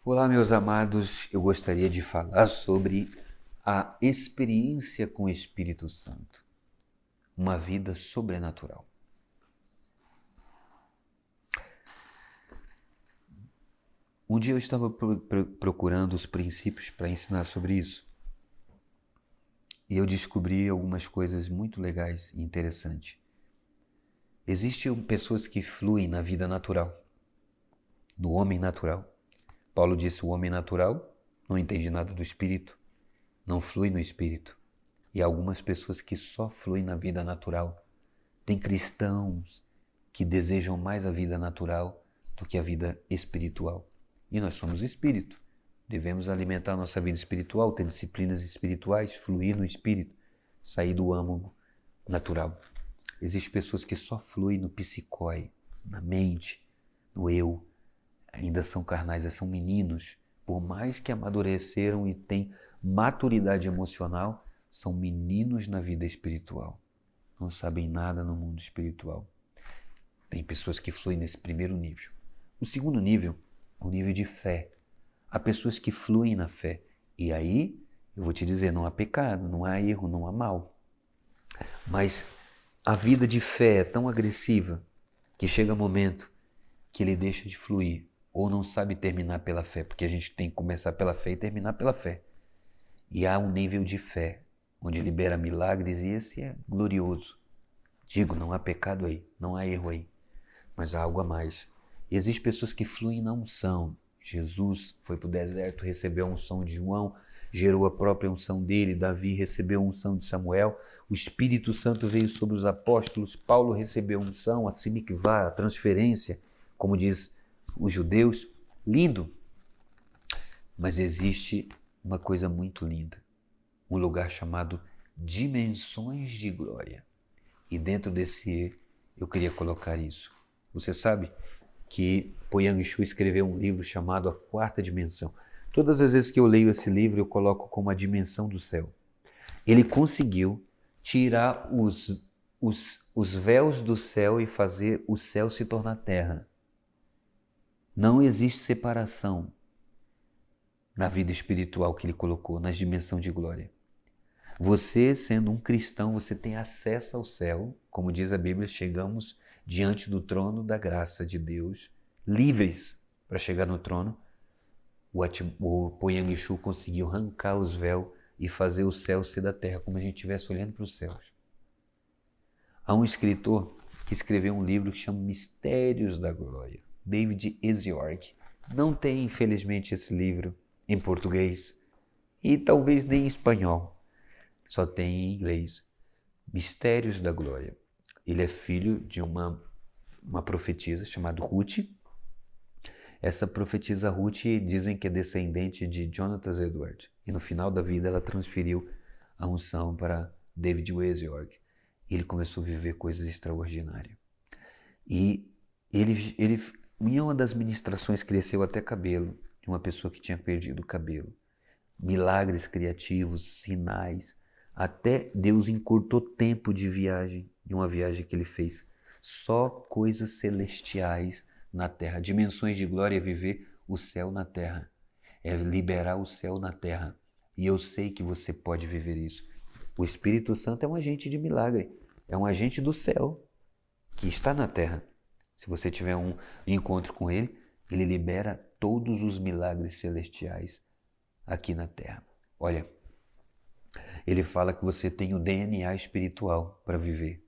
Olá, meus amados. Eu gostaria de falar sobre a experiência com o Espírito Santo, uma vida sobrenatural. Um dia eu estava procurando os princípios para ensinar sobre isso e eu descobri algumas coisas muito legais e interessantes. Existem pessoas que fluem na vida natural, no homem natural. Paulo disse: o homem natural não entende nada do Espírito, não flui no Espírito. E há algumas pessoas que só fluem na vida natural. Tem cristãos que desejam mais a vida natural do que a vida espiritual. E nós somos espírito. Devemos alimentar nossa vida espiritual, ter disciplinas espirituais, fluir no espírito, sair do âmago natural. Existem pessoas que só fluem no psicói, na mente, no eu. Ainda são carnais, são meninos. Por mais que amadureceram e têm maturidade emocional, são meninos na vida espiritual. Não sabem nada no mundo espiritual. Tem pessoas que fluem nesse primeiro nível. O segundo nível é o nível de fé. Há pessoas que fluem na fé. E aí, eu vou te dizer, não há pecado, não há erro, não há mal. Mas a vida de fé é tão agressiva que chega um momento que ele deixa de fluir. Ou não sabe terminar pela fé, porque a gente tem que começar pela fé e terminar pela fé. E há um nível de fé, onde libera milagres, e esse é glorioso. Digo, não há pecado aí, não há erro aí, mas há algo a mais. E existem pessoas que fluem na unção. Jesus foi para o deserto, recebeu a unção de João, gerou a própria unção dele. Davi recebeu a unção de Samuel. O Espírito Santo veio sobre os apóstolos. Paulo recebeu a unção, a simikvá, a transferência, como diz os judeus. Lindo. Mas existe uma coisa muito linda, um lugar chamado dimensões de glória. E dentro desse eu queria colocar isso. Você sabe que Poyang Shu escreveu um livro chamado A Quarta Dimensão. Todas as vezes que eu leio esse livro, eu coloco como a dimensão do céu. Ele conseguiu tirar os véus do céu e fazer o céu se tornar terra. Não existe separação na vida espiritual que ele colocou, nas dimensões de glória. Você, sendo um cristão, você tem acesso ao céu. Como diz a Bíblia, chegamos diante do trono da graça de Deus, livres para chegar no trono. O Poyang Shu conseguiu arrancar os véus e fazer o céu ser da terra, como a gente estivesse olhando para os céus. Há um escritor que escreveu um livro que chama Mistérios da Glória, David Essiorg. Não tem, infelizmente, esse livro em português e talvez nem em espanhol. Só tem em inglês. Mistérios da Glória. Ele é filho de uma profetisa chamada Ruth. Essa profetisa Ruth dizem que é descendente de Jonathan Edwards. E no final da vida ela transferiu a unção para David Essiorg. Ele começou a viver coisas extraordinárias. E ele em uma das ministrações cresceu até cabelo de uma pessoa que tinha perdido o cabelo. Milagres criativos, sinais. Até Deus encurtou tempo de viagem, de uma viagem que ele fez. Só coisas celestiais na terra. Dimensões de glória é viver o céu na terra. É liberar o céu na terra. E eu sei que você pode viver isso. O Espírito Santo é um agente de milagre. É um agente do céu que está na terra. Se você tiver um encontro com ele, ele libera todos os milagres celestiais aqui na terra. Olha, ele fala que você tem o DNA espiritual para viver,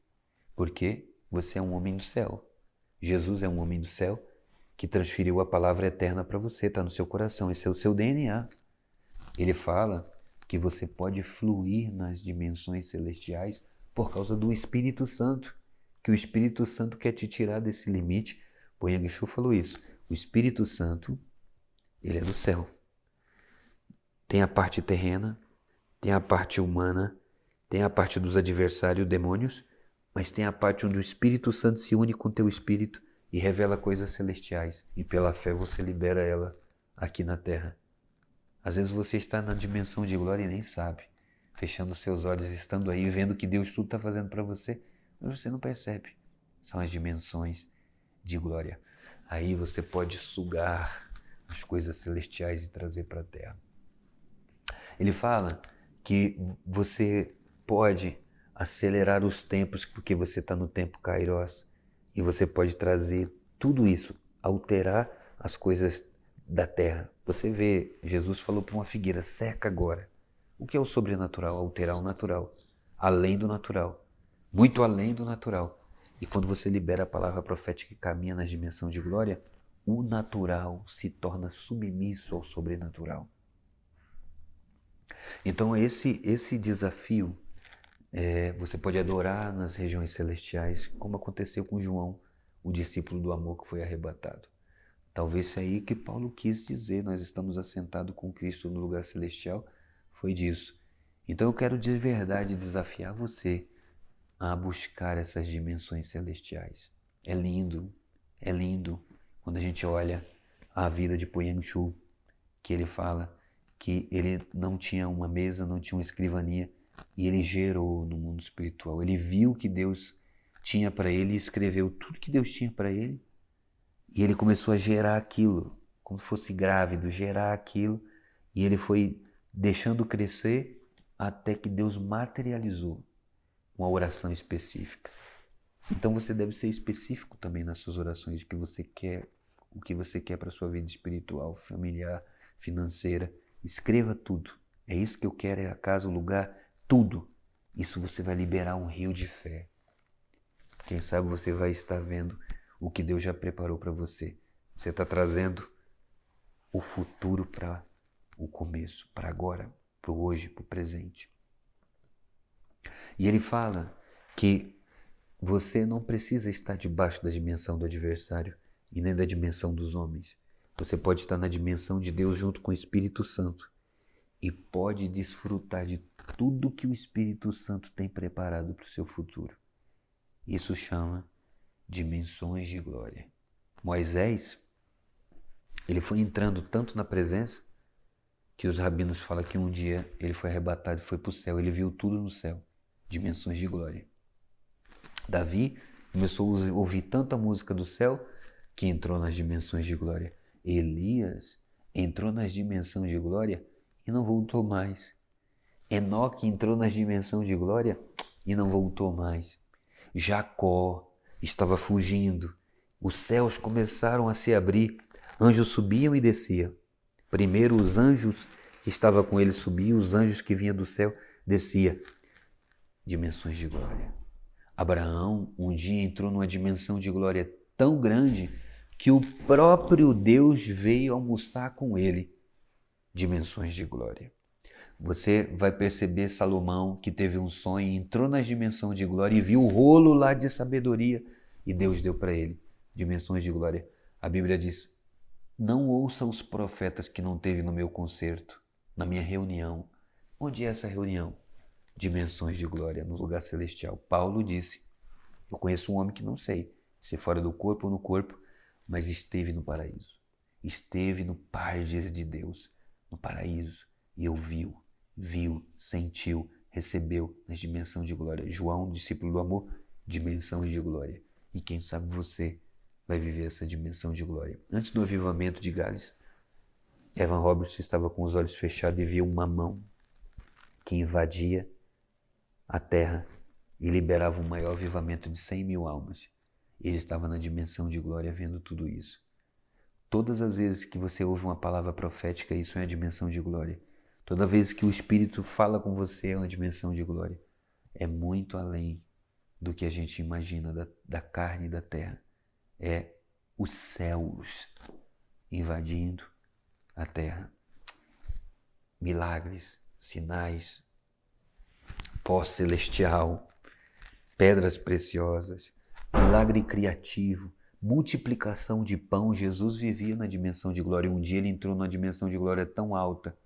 porque você é um homem do céu. Jesus é um homem do céu que transferiu a palavra eterna para você, está no seu coração, esse é o seu DNA. Ele fala que você pode fluir nas dimensões celestiais por causa do Espírito Santo, que o Espírito Santo quer te tirar desse limite. Poyang Shu falou isso. O Espírito Santo, ele é do céu. Tem a parte terrena, tem a parte humana, tem a parte dos adversários, demônios, mas tem a parte onde o Espírito Santo se une com o teu espírito e revela coisas celestiais. E pela fé você libera ela aqui na terra. Às vezes você está na dimensão de glória e nem sabe, fechando seus olhos, estando aí, vendo que Deus tudo está fazendo para você, mas você não percebe. São as dimensões de glória. Aí você pode sugar as coisas celestiais e trazer para a terra. Ele fala que você pode acelerar os tempos porque você está no tempo Kairos e você pode trazer tudo isso, alterar as coisas da terra. Você vê, Jesus falou para uma figueira, seca agora. O que é o sobrenatural? Alterar o natural, além do natural, muito além do natural. E quando você libera a palavra profética e caminha na dimensão de glória, o natural se torna submisso ao sobrenatural. Então esse desafio, você pode adorar nas regiões celestiais, como aconteceu com João, o discípulo do amor que foi arrebatado. Talvez isso aí que Paulo quis dizer, nós estamos assentados com Cristo no lugar celestial, foi disso. Então eu quero de verdade desafiar você a buscar essas dimensões celestiais. É lindo quando a gente olha a vida de Po Yang Chu, que ele fala que ele não tinha uma mesa, não tinha uma escrivania, e ele gerou no mundo espiritual. Ele viu o que Deus tinha para ele e escreveu tudo que Deus tinha para ele, e ele começou a gerar aquilo, como se fosse grávido, gerar aquilo, e ele foi deixando crescer até que Deus materializou uma oração específica. Então você deve ser específico também nas suas orações, o que você quer para a sua vida espiritual, familiar, financeira. Escreva tudo. É isso que eu quero, é a casa, o lugar, tudo. Isso você vai liberar um rio de fé. Quem sabe você vai estar vendo o que Deus já preparou para você. Você está trazendo o futuro para o começo, para agora, para o hoje, para o presente. E ele fala que você não precisa estar debaixo da dimensão do adversário e nem da dimensão dos homens. Você pode estar na dimensão de Deus junto com o Espírito Santo e pode desfrutar de tudo que o Espírito Santo tem preparado para o seu futuro. Isso chama dimensões de glória. Moisés, ele foi entrando tanto na presença que os rabinos falam que um dia ele foi arrebatado e foi para o céu. Ele viu tudo no céu, dimensões de glória. Davi começou a ouvir tanta música do céu que entrou nas dimensões de glória. Elias entrou nas dimensões de glória e não voltou mais. Enoque entrou nas dimensões de glória e não voltou mais. Jacó estava fugindo. Os céus começaram a se abrir. Anjos subiam e desciam. Primeiro os anjos que estavam com ele subiam, os anjos que vinham do céu desciam. Dimensões de glória. Abraão um dia entrou numa dimensão de glória tão grande que o próprio Deus veio almoçar com ele. Dimensões de glória. Você vai perceber Salomão, que teve um sonho, entrou nas dimensões de glória e viu o rolo lá de sabedoria e Deus deu para ele. Dimensões de glória. A Bíblia diz, não ouça os profetas que não teve no meu concerto, na minha reunião. Onde é essa reunião? Dimensões de glória, no lugar celestial. Paulo disse, eu conheço um homem que não sei se fora do corpo ou no corpo, mas esteve no paraíso. Esteve no Pardes de Deus, no paraíso, e ouviu, viu, sentiu, recebeu nas dimensões de glória. João, discípulo do amor, dimensões de glória. E quem sabe você vai viver essa dimensão de glória. Antes do avivamento de Gales, Evan Roberts estava com os olhos fechados e viu uma mão que invadia a terra e liberava um maior avivamento de 100.000 almas. Ele estava na dimensão de glória vendo tudo isso. Todas as vezes que você ouve uma palavra profética, isso é a dimensão de glória. Toda vez que o Espírito fala com você, é uma dimensão de glória. É muito além do que a gente imagina da carne e da terra. É os céus invadindo a terra. Milagres, sinais, pó-celestial, pedras preciosas, milagre criativo, multiplicação de pão. Jesus vivia na dimensão de glória. Um dia ele entrou numa dimensão de glória tão alta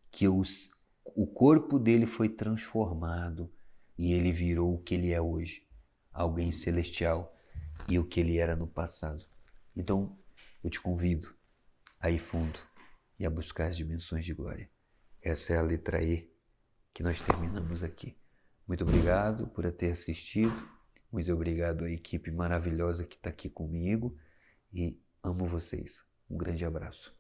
que o corpo dele foi transformado e ele virou o que ele é hoje, alguém celestial, e o que ele era no passado. Então, eu te convido a ir fundo e a buscar as dimensões de glória. Essa é a letra E que nós terminamos aqui. Muito obrigado por ter assistido. Muito obrigado à equipe maravilhosa que está aqui comigo. E amo vocês. Um grande abraço.